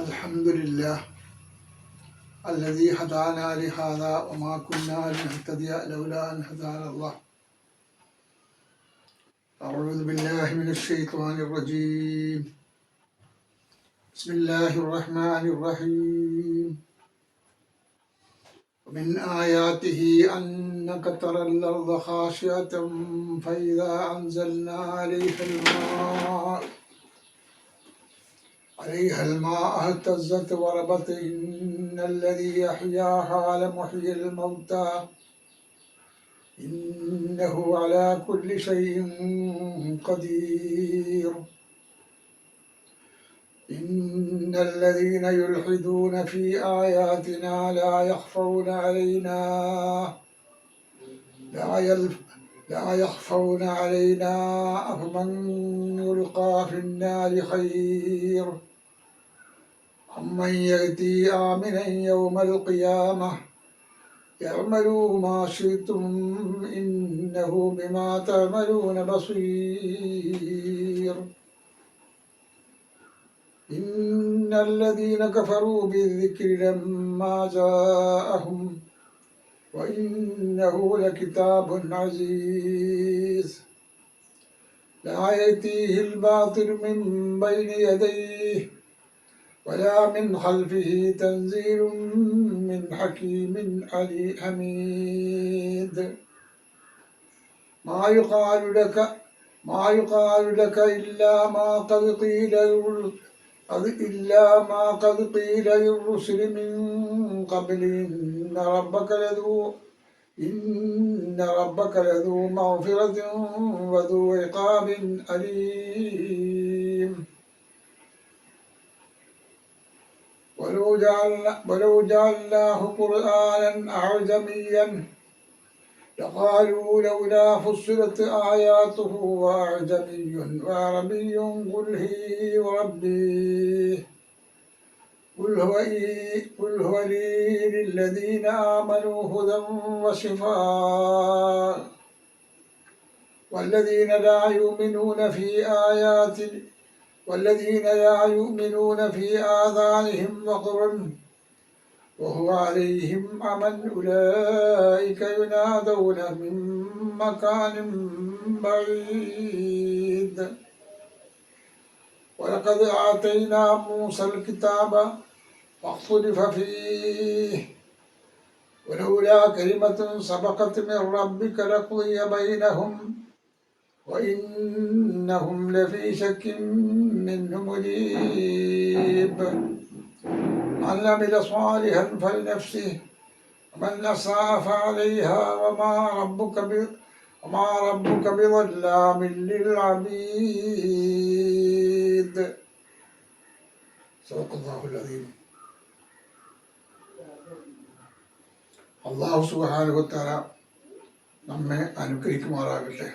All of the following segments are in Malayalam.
الحمد لله الذي هدانا لهذا وما كنا لنهتدي لولا أن هدانا الله. أعوذ بالله من الشيطان الرجيم. بسم الله الرحمن الرحيم. ومن آياته أنك ترى الأرض خاشعة فإذا أنزلنا عليها الماء اهتزت وربت إن الذي أحياها لمحيي الموتى إنه على كل شيء قدير. إن الذين يلحدون في آياتنا لا يخفون علينا أفمن يلقى في النار خير أمن يأتي آمنا يوم القيامة اعملوا ما شئتم إنه بما تعملون بصير. إن الذين كفروا بالذكر لما جاءهم وإنه لكتاب عزيز لا يأتيه الباطل من بين يديه ولا من خلفه تنزيل من حكيم حميد. ما يقال لك إلا ما قد قيل للرسل من قبل إن ربك لذو مغفرة وذو عقاب أليم. ولو جعلناه قرآنا أعجميا لقالوا لولا فصلت آياته وأعجمي وعربي قل هي وربي قل هو لي للذين آمنوا هدى وشفاء والذين لا يؤمنون في آذانهم وقر وهو عليهم عمى أولئك ينادون من مكان بعيد. ولقد آتينا موسى الكتاب فاختلف فيه ولولا كلمة سبقت من ربك لقضي بينهم وإنهم لفي شك منه مريب. من عمل صالحا فلنفسه ومن أساء فعليها وما ربك بظلام للعبيد. صدق الله العظيم. അല്ലാഹു സുബ്ഹാനഹു വ തആല നമ്മെ അനുഗ്രഹിക്കുമാറാകട്ടെ.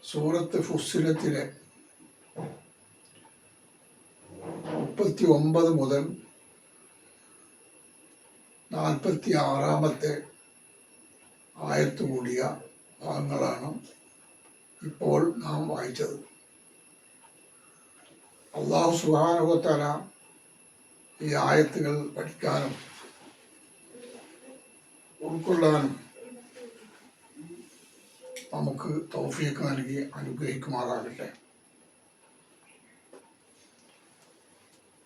സൂറത്ത് ഫുസ്സിലത്തിലെ 39 മുതൽ 46 ആയത്ത് കൂടിയ ഭാഗങ്ങളാണ് ഇപ്പോൾ നാം വായിച്ചത്. അല്ലാഹു സുബ്ഹാനഹു വ തആല ഈ ആയത്തുകൾ പഠിക്കാനും ഉൾക്കൊള്ളാനും നമുക്ക് തൗഫീഖ് നൽകി അനുഗ്രഹിക്കുമാറാകട്ടെ.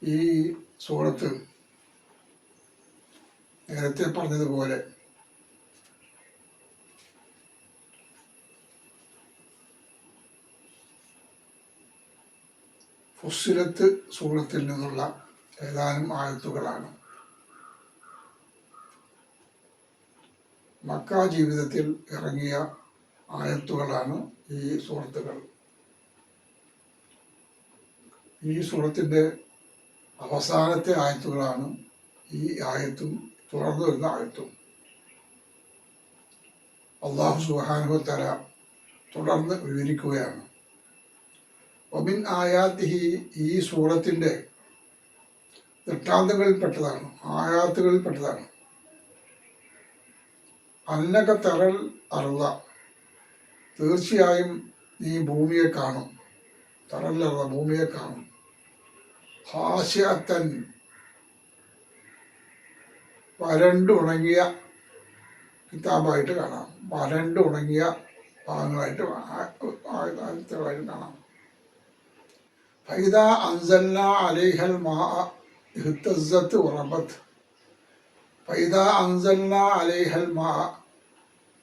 ഈ സൂറത്ത് നേരത്തെ പറഞ്ഞതുപോലെ ഫുസ്സിലത്ത് സൂറത്തിൽ നിന്നുള്ള ഏതാനും ആയത്തുകളാണ്. മക്ക ജീവിതത്തിൽ ഇറങ്ങിയ ആയത്തുകളാണ് ഈ സൂറത്തുകൾ. ഈ സൂറത്തിൻ്റെ അവസാനത്തെ ആയത്തുകളാണ് ഈ ആയത്തും തുടർന്നു വരുന്ന ആയത്തും. അല്ലാഹു സുബ്ഹാനഹു വ തആല തുടർന്ന് വിവരിക്കുകയാണ്. വമിൻ ആയാത്തിഹി, ഈ സൂറത്തിൻ്റെ ദൃഷ്ടാന്തങ്ങളിൽപ്പെട്ടതാണ്, ആയാത്തുകളിൽപ്പെട്ടതാണ്. അന്നക തറൽ അർള, തീർച്ചയായും നീ ഭൂമിയെ കാണും. തറൽ അർള, ഭൂമിയെ കാണും. ഹാസ്യത്തൻ വരണ്ടുണങ്ങിയ കിതാബായിട്ട് കാണാം. വരണ്ടുണങ്ങിയ ഭാഗങ്ങളായിട്ട് കാണാം. ഫൈദ അൻസൽന അലൈഹൽ മാ ഇഹ്തസ്സത്ത് വറബത്ത്. ഫൈദ അൻസൽന അലൈഹൽ മാ,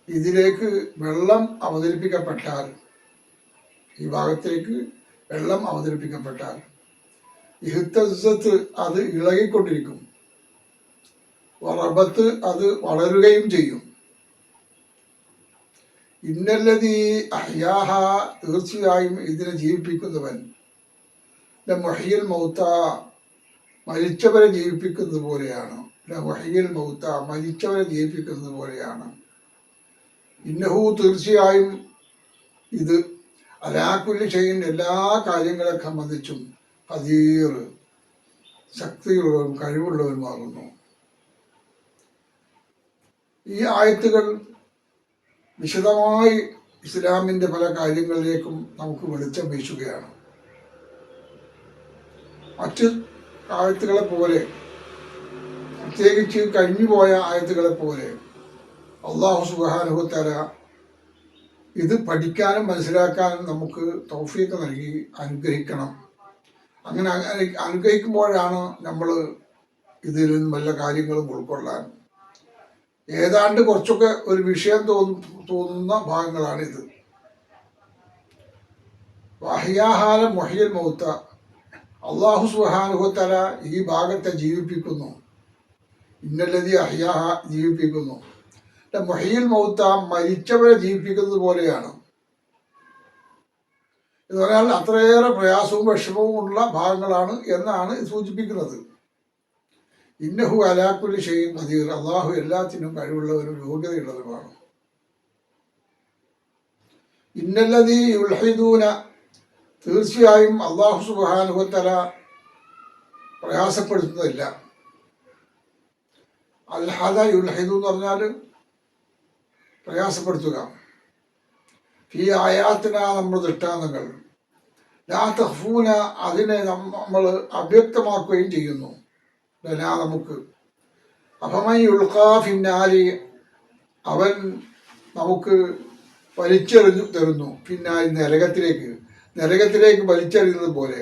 ഇതിലേക്ക് വെള്ളം അവതരിപ്പിക്കപ്പെട്ടാൽ, ഈ ഭാഗത്തേക്ക് വെള്ളം അവതരിപ്പിക്കപ്പെട്ടാൽ, ഇഹ്തസ്സത്ത് അത് ഇളകിക്കൊണ്ടിരിക്കും, വറബത്ത് അത് വളരുകയും ചെയ്യും. ഇന്നല്ലദീ അഹ്യാഹ, തീർച്ചയായും ഇതിനെ ജീവിപ്പിക്കുന്നവൻ, ലമുഹ്യിൽ മൗത, മരിച്ചവരെ ജീവിപ്പിക്കുന്നത് പോലെയാണ്. ലമുഹ്യിൽ മൗത, മരിച്ചവരെ ജീവിപ്പിക്കുന്നത് പോലെയാണ്. ഇന്നഹു, തീർച്ചയായും ഇത്, അലാ കുല്ലി ഷൈഇൻ, എല്ലാ കാര്യങ്ങളെ സംബന്ധിച്ചും, ഖദീർ, ശക്തിയുള്ളവരും കഴിവുള്ളവരുമാകുന്നു. ഈ ആയത്തുകൾ വിശദമായി ഇസ്ലാമിൻ്റെ പല കാര്യങ്ങളിലേക്കും നമുക്ക് വെളിച്ചം വീശുകയാണ്. മറ്റ് ആയത്തുകളെ പോലെ, പ്രത്യേകിച്ച് കഴിഞ്ഞുപോയ ആയത്തുകളെ പോലെ അല്ലാഹു സുബ്ഹാനഹു വ തആല ഇത് പഠിക്കാനും മനസ്സിലാക്കാനും നമുക്ക് തൗഫീഖ് നൽകി അനുഗ്രഹിക്കണം. അങ്ങനെ അനുഗ്രഹിക്കുമ്പോഴാണ് നമ്മൾ ഇതിൽ നിന്ന് വല്ല കാര്യങ്ങളും ഉൾക്കൊള്ളാൻ. ഏതാണ്ട് കുറച്ചൊക്കെ ഒരു വിഷയം തോന്നുന്ന ഭാഗങ്ങളാണിത്. വഹ്യാഹാല മുഹ്യിൽ മൗത, അല്ലാഹു സുബ്ഹാനഹു വ തആല ഈ ഭാഗത്തെ ജീവിപ്പിക്കുന്നു. ഇന്നല്ലദീ അഹ്യാഹ, ജീവിപ്പിക്കുന്നു. മുഹ്യിൽ മൗത, മരിച്ചവരെ ജീവിപ്പിക്കുന്നത് പോലെയാണ്. എന്ന് പറഞ്ഞാൽ അത്രയേറെ പ്രയാസവും വിഷമവും ഉള്ള ഭാഗങ്ങളാണ് എന്നാണ് സൂചിപ്പിക്കുന്നത്. ഇന്നഹു അലാ കുല്ലി ഷൈഇൻ ഖദീർ, അല്ലാഹു എല്ലാത്തിനും കഴിവുള്ളവരും യോഗ്യതയുള്ളവരുമാണ്. ഇന്നല്ലദീ യുൽഹിദൂന, തീർച്ചയായും അല്ലാഹു സുബ്ഹാനഹു വ തആല പ്രയാസപ്പെടുത്തുന്നില്ല. അൽഹദ യുൽഹിദു എന്ന് പറഞ്ഞാൽ പ്രയാസപ്പെടുത്തുക. ഈ ആയാത്തിന, നമ്മുടെ ദൃഷ്ടാന്തങ്ങൾ, ലാ തഖ്ഫൂന, അതിനെ നമ്മൾ അവ്യക്തമാക്കുകയും ചെയ്യുന്നു. നമുക്ക് അഫമൻ യുൽഖാ ഫിന്നാരി, അവൻ നമുക്ക് വലിച്ചെറിഞ്ഞു തരുന്നു. ഫിന്നാരി, നരകത്തിലേക്ക് വലിച്ചെറിയുന്നത് പോലെ.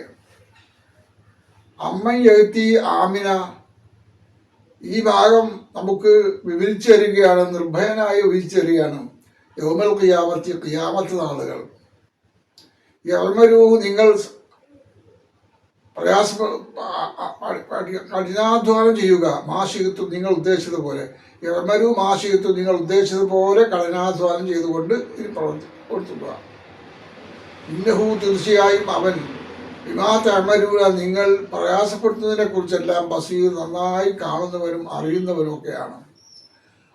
അമ്മൻ യഅ്തി ആമിന, ഈ ഭാഗം നമുക്ക് വിവരിച്ചു തരികയാണ്, നിർഭയനായി വിവരിച്ചു തരികയാണ്. യൗമൽ ഖിയാമത്തി, ഖിയാമത്ത് നാളുകൾ. യഅ്മലൂ, നിങ്ങൾ കഠിനാധ്വാനം ചെയ്യുക. മാശികത്വം, നിങ്ങൾ ഉദ്ദേശിച്ചതുപോലെ. യഅ്മലൂ മാശികത്വം, നിങ്ങൾ ഉദ്ദേശിച്ചതുപോലെ കഠിനാധ്വാനം ചെയ്തുകൊണ്ട് ഇത് പ്രവർത്തിക്കുക. ഇന്നഹു, തീർച്ചയായും അവൻ, ബിമാ തഅമലൂന, നിങ്ങൾ പ്രയാസപ്പെടുത്തുന്നതിനെ കുറിച്ചെല്ലാം ബസീർ, നന്നായി കാണുന്നവരും അറിയുന്നവരും ഒക്കെയാണ്.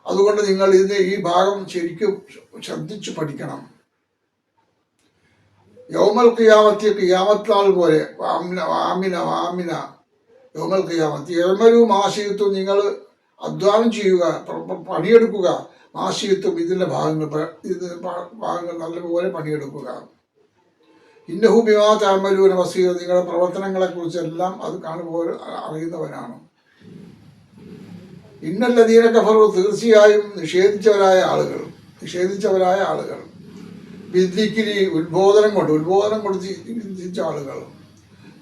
അതുകൊണ്ട് നിങ്ങൾ ഈ ഭാഗം ശരിക്കും ശ്രദ്ധിച്ചു പഠിക്കണം. യൗമൽ ഖിയാമത്തി, ഖിയാമത്ത് നാൾ പോലെ. ആമിന യൗമൽ ഖിയാമത്തി. യഅ്മലൂ മാശികത്വം, നിങ്ങൾ അധ്വാനം ചെയ്യുക, പണിയെടുക്കുക. മാശികത്വം, ഇതിൻ്റെ ഭാഗങ്ങൾ നല്ലപോലെ പണിയെടുക്കുക. ഇന്നഹു ബിമാ തഅമലൂന ബസീർ, നിങ്ങളുടെ പ്രവർത്തനങ്ങളെക്കുറിച്ചെല്ലാം അത് കാണുമ്പോൾ അറിയുന്നവനാണ്. ഇന്നല്ലദീന കഫറു, തീർച്ചയായും നിഷേധിച്ചവരായ ആളുകൾ, ബിദ്ദിക്രി, ഉത്ബോധനം കൊണ്ട് ചിന്തിച്ച ആളുകൾ,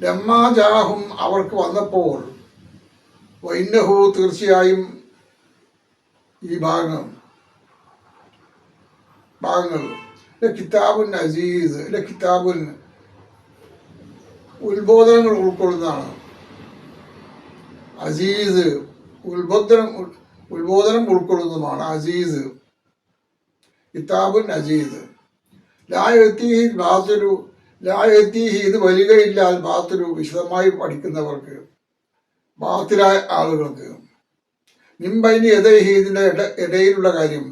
ലമ്മാ ജാഹും, അവർക്ക് വന്നപ്പോൾ, വഇന്നഹു, തീർച്ചയായും ഈ ഭാഗങ്ങൾ കിതാബുൻ അസീസ്, കിതാബുൻ, ഉത്ബോധനങ്ങൾ ഉൾക്കൊള്ളുന്നതാണ്. അസീസ്, ഉത്ബോധനം ഉൾക്കൊള്ളുന്നതുമാണ്. അസീസ്, കിതാബുൻ അസീസ്. ലാ യഅ്തീഹി ബാത്തിലു, ഇത് വരികയില്ല. ബാത്തിലു, വിശദമായി പഠിക്കുന്നവർക്ക്, ബാത്തിലായ ആളുകൾക്ക്. മിൻ ബൈനി യദൈഹി, ഇതിൻ്റെ ഇടയിലുള്ള കാര്യം,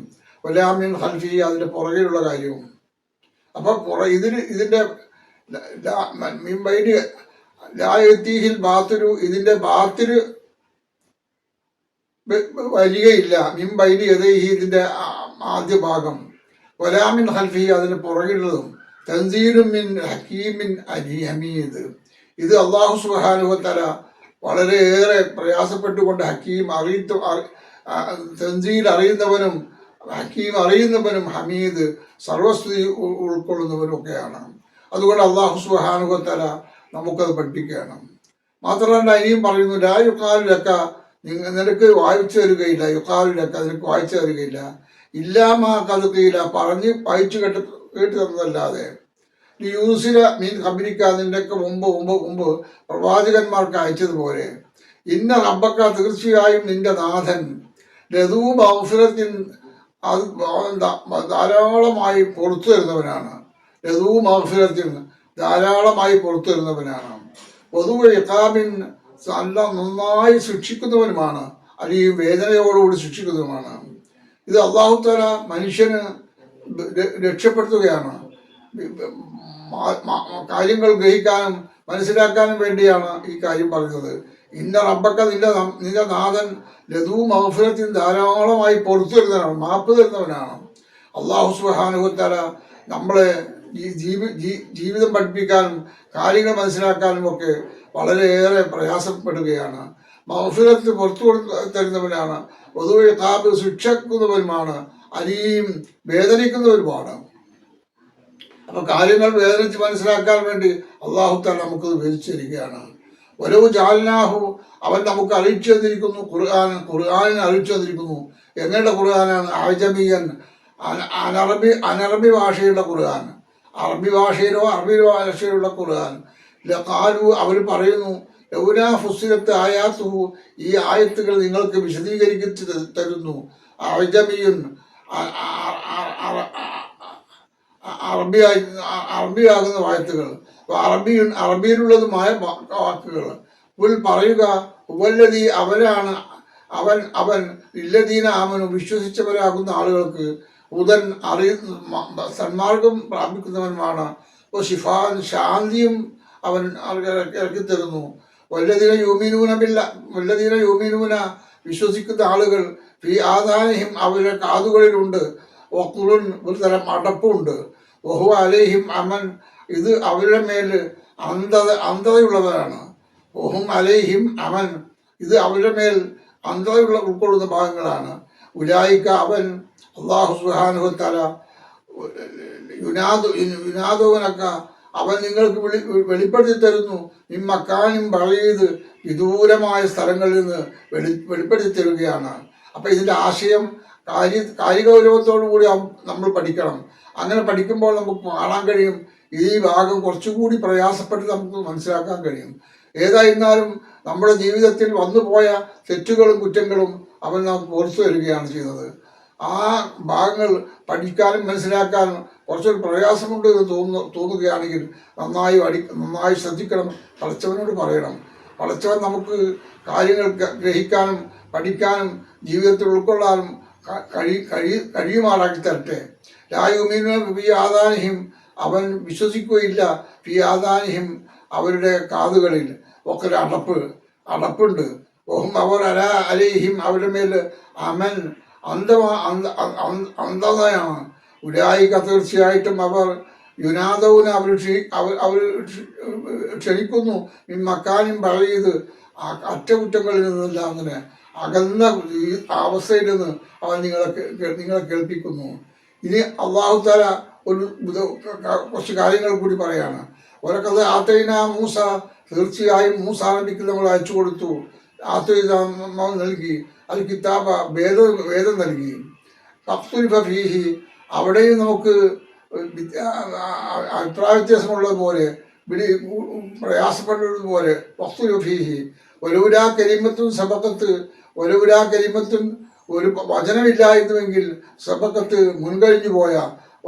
വലാ മിൻ ഖൽഫിഹി, അതിൻ്റെ പുറകിലുള്ള കാര്യവും. അപ്പോൾ ഇതിൻ്റെ മിൻ ബൈനി ലാ യഅ്തീഹിൽ ബാത്തിലു, ഇതിൻ്റെ ബാത്തില് വരികയില്ല. മിൻ ബൈനി യദൈഹി, ഇതിൻ്റെ ആദ്യ ഭാഗം, വലാ മിൻ ഖൽഫിഹി, അതിന് പുറകിലുള്ളതും. തൻസീലും മിൻ ഹക്കീമിൻ ഹമീദ്, ഇത് അള്ളാഹു സുബ്ഹാനഹു വ തആല വളരെയേറെ പ്രയാസപ്പെട്ടുകൊണ്ട് ഹക്കീം തൻസീൽ അറിയുന്നവനും ഹക്കീം അറിയുന്നവനും ഹമീദ് സർവസ്തുതി ഉൾക്കൊള്ളുന്നവനും ഒക്കെയാണ്. അതുകൊണ്ട് അള്ളാഹു സുബ്ഹാനഹു വ തആല നമുക്കത് പഠിപ്പിക്കുകയാണ്. മാത്രമല്ല ഇനിയും പറയുന്നു, ലാ യുഖാലുലക്ക, നിനക്ക് വായിച്ചു തരികയില്ല, യുഖാലുലക്ക നിനക്ക് വായിച്ചു തരികയില്ല, ഇല്ലാമാ കതുകയില്ല പറഞ്ഞ് വായിച്ചു കേട്ട് തന്നതല്ലാതെ, യൂസില മീൻ ഖബരിക്ക നിന്റെയൊക്കെ മുമ്പ് പ്രവാചകന്മാർക്ക് അയച്ചതുപോലെ, ഇന്ന റബ്ബക്ക തീർച്ചയായും നിന്റെ നാഥൻ ലദൂ മഗ്ഫിറത്തിൻ അത് ധാരാളമായി പുറത്തു തരുന്നവനാണ്. ലദൂ മഗ്ഫിറത്തിൻ ധാരാളമായി പുറത്തു തരുന്നവനാണ്. വദൂ ഇഖാബിൻ നല്ല നന്നായി ശിക്ഷിക്കുന്നവനുമാണ്, അല്ലെങ്കിൽ വേദനയോടുകൂടി ശിക്ഷിക്കുന്നതുമാണ്. ഇത് അല്ലാഹു തആല മനുഷ്യന് രക്ഷപ്പെടുത്തുകയാണ്. കാര്യങ്ങൾ ഗ്രഹിക്കാനും മനസ്സിലാക്കാനും വേണ്ടിയാണ് ഈ കാര്യം പറയുന്നത്. ഇന്ന റബ്ബക്ക നിന്റെ നാഥൻ ലദൂ മഗ്ഫിറത്തിൻ ധാരാളമായി പുറത്തു തരുന്നവനാണ്, മാപ്പ് തരുന്നവനാണ്. അല്ലാഹു സുബ്ഹാനഹു വ തആല നമ്മളെ ഈ ജീവിതം പഠിപ്പിക്കാനും കാര്യങ്ങൾ മനസ്സിലാക്കാനും ഒക്കെ വളരെയേറെ പ്രയാസപ്പെടുകയാണ്. മഗ്ഫിറത്ത് പുറത്തു തരുന്നവനാണ്, വദൂ ഇഖാബ് ശിക്ഷിക്കുന്നവനുമാണ്, അലീം വേദനിക്കുന്നവരുമാണ്. അപ്പൊ കാര്യങ്ങൾ വേദനിച്ച് മനസ്സിലാക്കാൻ വേണ്ടി അല്ലാഹു തആല നമുക്കത് വിവരിച്ചിരിക്കുകയാണ്. ഓരോ ജാൽനാഹു അവൻ നമുക്ക് അറിയിച്ചു തന്നിരിക്കുന്നു, ഖുർആനിനെ അറിയിച്ചു തന്നിരിക്കുന്നു. എങ്ങനെയുള്ള ഖുർആനാണ്? അഅജമിയൻ, അനറബി ഭാഷയുള്ള ഖുർആൻ, അറബി ഭാഷയിലോ അറബി ഭാഷയിലുള്ള ഖുർആൻ. ലഖാലു അവർ പറയുന്നു, ലൗലാ ഫുസ്സിലത്ത് ആയാത്തുഹു ഈ ആയത്തുകൾ നിങ്ങൾക്ക് വിശദീകരിച്ച് തരുന്നു. അഅജമിയുൻ അറബിയാകുന്ന വായത്തുകൾ, അറബിയിലുള്ളതുമായ വാക്കുകൾ. ഉൽ പറയുക, ഉവല്ലദീ അവനാണ് അവൻ ഇല്ലദീന ആമനു വിശ്വസിച്ചവരാകുന്ന ആളുകൾക്ക് ഉദൻ സന്മാർഗം പ്രാപിക്കുന്നവനുമാണ്. ഷിഫാൻ ശാന്തിയും അവൻ ഇറക്കിത്തരുന്നു. വല്ലദീന യൂമിനൂന വിശ്വസിക്കുന്ന ആളുകൾ ഫീ ആദാനിഹിം അവരുടെ കാതുകളിലുണ്ട്, വഖുറുൻ ഒരു തരം അടപ്പുണ്ട്, വഹുവ അലൈഹിം അമൻ ഇത് അവരുടെ മേൽ അന്ധതയുള്ളവരാണ്. വഹും അലൈഹിം അമൻ ഇത് അവരുടെ മേൽ അന്ധതയുള്ള ഉൾക്കൊള്ളുന്ന ഭാഗങ്ങളാണ്. ഉലായിക്ക അവൻ അല്ലാഹു സുബ്ഹാനഹു വ തആല യുനാദൂനക അവൻ നിങ്ങൾക്ക് വെളിപ്പെടുത്തി തരുന്നു. മക്കാനും ബഈദ് വിദൂരമായ സ്ഥലങ്ങളിൽ നിന്ന് വെളിപ്പെടുത്തി തരുകയാണ്. അപ്പം ഇതിൻ്റെ ആശയം കായികഗൗരവത്തോടു കൂടി നമ്മൾ പഠിക്കണം. അങ്ങനെ പഠിക്കുമ്പോൾ നമുക്ക് കാണാൻ കഴിയും, ഈ ഭാഗം കുറച്ചുകൂടി പ്രയാസപ്പെട്ട് നമുക്ക് മനസ്സിലാക്കാൻ കഴിയും. ഏതായിരുന്നാലും നമ്മുടെ ജീവിതത്തിൽ വന്നുപോയ തെറ്റുകളും കുറ്റങ്ങളും അവൻ നമുക്ക് പുറത്തു വരികയാണ് ചെയ്യുന്നത്. ആ ഭാഗങ്ങൾ പഠിക്കാനും മനസ്സിലാക്കാനും കുറച്ചൊരു പ്രയാസമുണ്ട് എന്ന് തോന്നുകയാണെങ്കിൽ നന്നായി ശ്രദ്ധിക്കണം, പടച്ചവനോട് പറയണം. പടച്ചവൻ നമുക്ക് കാര്യങ്ങൾ ഗ്രഹിക്കാനും പഠിക്കാനും ജീവിതത്തിൽ ഉൾക്കൊള്ളാനും കഴിയുമാറാക്കി തരട്ടെ. ലായുമീനൂന ഫീ ആദാനിഹിം അവൻ വിശ്വസിക്കുകയില്ല, ഫീ ആദാനിഹിം അവരുടെ കാതുകളിൽ ഒക്കെ ഒരു അടപ്പുണ്ട്. ഓഹും അവർ അലൈഹിം അവരുടെ മേൽ അമൻ അന്ധതയാണ്. ഉലായിക തീർച്ചയായിട്ടും അവർ യുനാദൗന അവർ ക്ഷണിക്കുന്നു മക്കാനും ബഈദ് അറ്റകുറ്റങ്ങളിൽ നിന്നല്ല, അങ്ങനെ അകന്ന അവസ്ഥയിൽ നിന്ന് അവൻ നിങ്ങളെ കേൾപ്പിക്കുന്നു. ഇനി അല്ലാഹു തആല കുറച്ച് കാര്യങ്ങൾ കൂടി പറയാണ്. ഒരക്കത് ആതൈന മൂസ തീർച്ചയായും മൂസ നബിക്ക് നമ്മൾ അയച്ചു കൊടുത്തു. ആതൈന നൽകി, അൽ കിതാബ വേദം നൽകി. ഫഖ്തുലിഫ ഫീഹി അവിടെയും നമുക്ക് അഭിപ്രായ വ്യത്യാസമുള്ളതുപോലെ പ്രയാസപ്പെട്ടതുപോലെ ഫഖ്തുലിഫ ഫീഹി വലൗലാ കലിമത്തുൻ സബഖത്ത് വലൗലാ കലിമത്തുൻ ഒരു വചനമില്ലായിരുന്നുവെങ്കിൽ സബഖത്ത് മുൻകഴിഞ്ഞു പോയ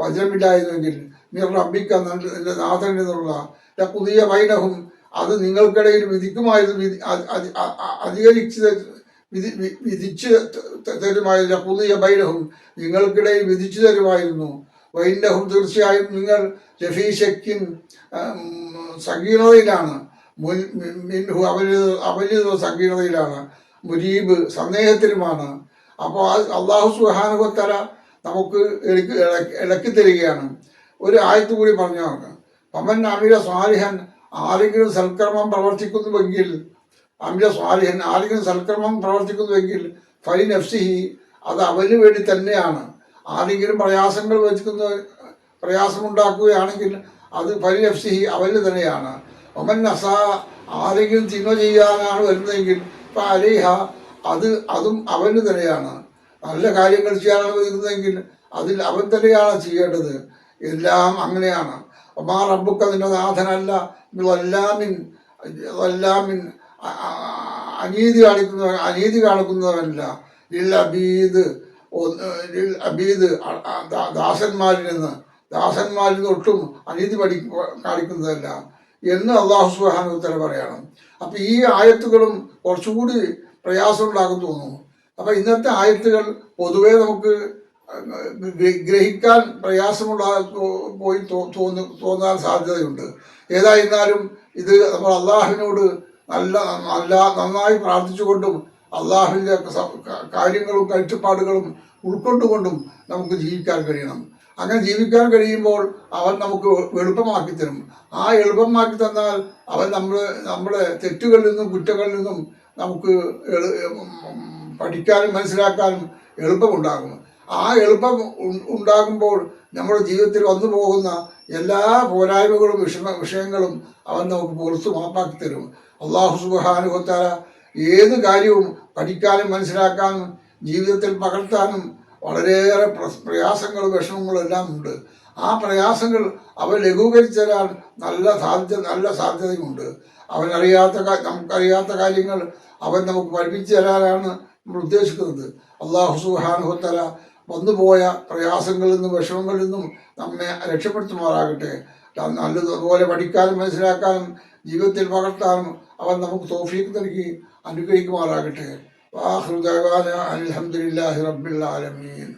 വചനമില്ലായിരുന്നുവെങ്കിൽ മിർ റബ്ബിക എൻ്റെ നാഥനിൽ നിന്നുള്ള ലഖുദിയ ബൈനഹും അത് നിങ്ങൾക്കിടയിൽ വിധിക്കുമായിരുന്നു, വിധിച്ചു തരുമായിരുന്നു. ലഖുദിയ ബൈനഹും നിങ്ങൾക്കിടയിൽ വിധിച്ചു തരുമായിരുന്നു. വൈന്നഹും തീർച്ചയായും നിങ്ങൾ ലഫീ ശക്കിൻ സങ്കീർണതയിലാണ്, മിൻഹു അവരിൽ സങ്കീർണതയിലാണ്, മുരീബ് സന്ദേഹത്തിലുമാണ്. അപ്പോൾ അല്ലാഹു സുബ്ഹാനഹു വ തആല നമുക്ക് ഇളക്കി തരികയാണ്. ഒരു ആയത്ത് കൂടി പറഞ്ഞു നോക്കാം. പമൻ അമില സ്വാലിഹൻ ആരെങ്കിലും സൽക്കർമ്മം പ്രവർത്തിക്കുന്നുവെങ്കിൽ അമില സ്വാലിഹൻ ആരെങ്കിലും സൽക്കർമ്മം പ്രവർത്തിക്കുന്നുവെങ്കിൽ ഫലി നഫ്സിഹി അത് അവന് വേണ്ടി തന്നെയാണ്. ആരെങ്കിലും പ്രയാസമുണ്ടാക്കുകയാണെങ്കിൽ അത് ഫലി നഫ്സിഹി അവന് തന്നെയാണ്. ഒമൻ നസാ ആരെങ്കിലും തിന്മ ചെയ്യാനാണ് വരുന്നതെങ്കിൽ ഇപ്പം അലേഹ അതും അവന് തന്നെയാണ്. നല്ല കാര്യങ്ങൾ ചെയ്യാനാണ് വരുന്നതെങ്കിൽ അതിൽ അവൻ തന്നെയാണ് ചെയ്യേണ്ടത്. എല്ലാം അങ്ങനെയാണ്. ഒമാ റബ്ബുക്ക നിന്റെ നാഥനല്ല വല്ലാമിൻ അനീതി കാണിക്കുന്നവനല്ല. അബീദ് ദാസന്മാരിൽ നിന്ന് ഒട്ടും അനീതി കാണിക്കുന്നതല്ല എന്ന് അള്ളാഹു സുബ്ഹാനഹു വ തആല പറയണം. അപ്പം ഈ ആയത്തുകളും കുറച്ചുകൂടി പ്രയാസം ഉണ്ടാകും തോന്നുന്നു. അപ്പം ഇന്നത്തെ ആയത്തുകൾ പൊതുവേ നമുക്ക് ഗ്രഹിക്കാൻ തോന്നാൻ സാധ്യതയുണ്ട്. ഏതായിരുന്നാലും ഇത് നമ്മൾ അള്ളാഹുവിനോട് നന്നായി പ്രാർത്ഥിച്ചുകൊണ്ടും അള്ളാഹുവിൻ്റെ കാര്യങ്ങളും കാഴ്ചപ്പാടുകളും ഉൾക്കൊണ്ടുകൊണ്ടും നമുക്ക് ജീവിക്കാൻ കഴിയണം. അങ്ങനെ ജീവിക്കാൻ കഴിയുമ്പോൾ അവൻ നമുക്ക് എളുപ്പമാക്കി തരും. ആ എളുപ്പമാക്കി തന്നാൽ അവൻ നമ്മുടെ തെറ്റുകളിൽ നിന്നും കുറ്റങ്ങളിൽ നിന്നും നമുക്ക് പഠിക്കാനും മനസ്സിലാക്കാനും എളുപ്പമുണ്ടാകും. ആ എളുപ്പം ഉണ്ടാകുമ്പോൾ നമ്മുടെ ജീവിതത്തിൽ വന്നു പോകുന്ന എല്ലാ പോരായ്മകളും വിഷയങ്ങളും അവൻ നമുക്ക് പുറത്ത് മാപ്പാക്കി തരും. അള്ളാഹു സുബ്ഹാനഹു വ തആല ഏത് കാര്യവും പഠിക്കാനും മനസ്സിലാക്കാനും ജീവിതത്തിൽ പകർത്താനും വളരെയേറെ പ്രയാസങ്ങളും വിഷമങ്ങളും എല്ലാം ഉണ്ട്. ആ പ്രയാസങ്ങൾ അവൻ ലഘൂകരിച്ചു തരാൻ നല്ല സാധ്യതയുമുണ്ട്. നമുക്കറിയാത്ത കാര്യങ്ങൾ അവൻ നമുക്ക് പഠിപ്പിച്ചു തരാനാണ് നമ്മൾ ഉദ്ദേശിക്കുന്നത്. അള്ളാഹു സുബ്ഹാനഹു വ തആല വന്നുപോയ പ്രയാസങ്ങളിൽ നിന്നും വിഷമങ്ങളിൽ നിന്നും നമ്മെ രക്ഷപ്പെടുത്തുമാറാകട്ടെ. നല്ലതുപോലെ പഠിക്കാനും മനസ്സിലാക്കാനും ജീവിതത്തിൽ പകർത്താനും അവൻ നമുക്ക് തൗഫീഖ് നൽകി അനുഗ്രഹിക്കുമാറാകട്ടെ. വാഖിറു ദഅവാനാ അൽഹംദുലില്ലാഹി റബ്ബിൽ ആലമീൻ.